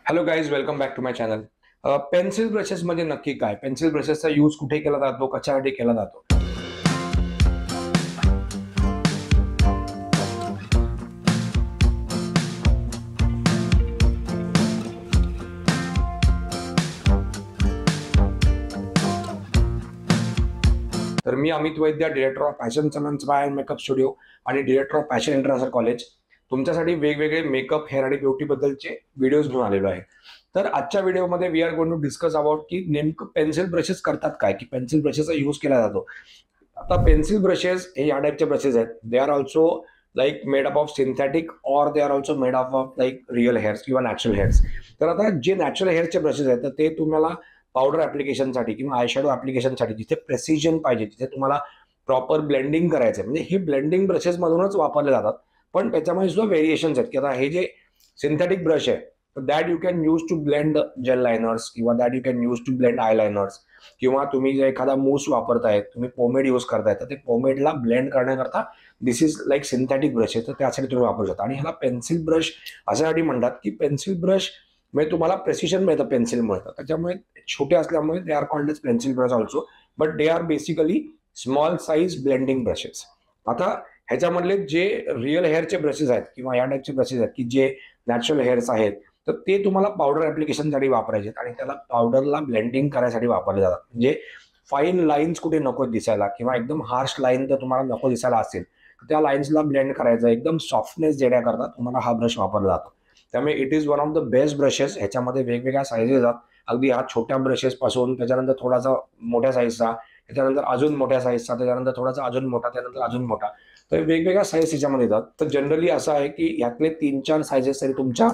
Hello guys, welcome back to my channel. Pencil brushes म्हणजे नक्की काय? पेन्सिल ब्रशेसचा यूज कुठे केला जातो, कशासाठी केला जातो? तर मी Amit Vaidya, director of fashion Chaman spa and makeup studio आणि director of fashion international college तुमच्यासाठी वेगवेगळे मेकअप, हेअर आणि ब्युटी बद्दलचे व्हिडिओज घेऊन आलेलो आहे. तर आजच्या व्हिडिओमध्ये we are going to discuss about की नेमकं पेन्सिल ब्रशेस करतात काय, की पेन्सिल ब्रशेसचा यूज केला जातो. आता पेन्सिल ब्रशेस हे या टाईपचे ब्रशेस आहेत. They are also like made up of synthetic or they are also made up of like real hairs किंवा नॅचरल हेअर्स. तर आता जे नॅचरल हेअरचे ब्रशेस आहेत तर ते तुम्हाला पावडर ऍप्लिकेशनसाठी किंवा आयशॅडो ऍप्लिकेशनसाठी जिथे प्रेसिजन पाहिजे, जिथे तुम्हाला प्रॉपर ब्लेंडिंग करायचं आहे, म्हणजे हे ब्लेंडिंग ब्रशेस मधूनच वापरले जातात. पण त्याच्यामध्ये सुद्धा व्हेरिएशन्स आहेत, की आता हे जे सिंथेटिक ब्रश आहे तर that you can use to blend gel liners किंवा that you can use to blend eye liners. किंवा तुम्ही जर एखादा मूस वापरताय, तुम्ही पोमेड यूज करताय, तर ते पोमेडला ब्लेंड करण्याकरता दिस इज लाईक सिंथेटिक ब्रश आहे, तर त्यासाठी तुम्ही वापरू शकता. आणि ह्याला पेन्सिल ब्रश अशासाठी म्हणतात की पेन्सिल ब्रश म्हणजे तुम्हाला प्रेसिशन मिळतं पेन्सिल मिळतं, त्याच्यामुळे छोटे असल्यामुळे they are called as pencil brush also, but they are basically small size blending brushes. आता ह्याच्यामधले जे रिअल हेअरचे ब्रशेस आहेत किंवा या टाईपचे ब्रशेस आहेत की जे नॅचरल हेअर्स आहेत, तर ते तुम्हाला पावडर ऍप्लिकेशनसाठी वापरायचे आणि त्याला पावडरला ब्लेंडिंग करायसाठी वापरले जातात. म्हणजे फाईन लाईन्स कुठे नको दिसायला किंवा एकदम हार्श लाईन तर तुम्हाला नको दिसायला असेल तर त्या लाईन्सला ब्लेंड करायचं, एकदम सॉफ्टनेस देण्याकरता तुम्हाला हा ब्रश वापरला जातो. त्यामुळे it is one of the best brushes. ह्याच्यामध्ये वेगवेगळ्या साईजेस आहेत, अगदी हा छोट्या ब्रशेस पासून त्याच्यानंतर थोडासा मोठ्या साईजचा, त्याच्यानंतर अजून मोठ्या साईजचा, त्याच्यानंतर थोडासा अजून मोठा, त्यानंतर अजून मोठा. तर वेगवेगळ्या साईज ह्याच्यामध्ये येतात. तर जनरली असं आहे की यातले 3-4 साईजेस तरी तुमच्या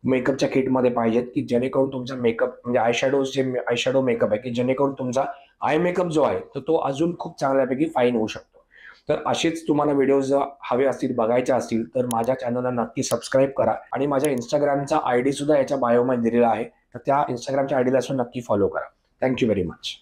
मेकअपच्या किटमध्ये पाहिजेत, की जेणेकरून तुमचा मेकअप म्हणजे आय शॅडो मेकअप आहे, की जेणेकरून तुमचा आय मेकअप जो आहे तर तो अजून खूप चांगल्यापैकी फाईन होऊ शकतो. तर असेच तुम्हाला व्हिडिओज हवे असतील, बघायचे असतील तर माझ्या चॅनलला नक्की सबस्क्राईब करा आणि माझ्या इंस्टाग्रामचा आयडी सुद्धा याच्या बायोमध्ये दिलेला आहे, तर त्या इंस्टाग्रामच्या आयडीला सुद्धा नक्की फॉलो करा. Thank you very much.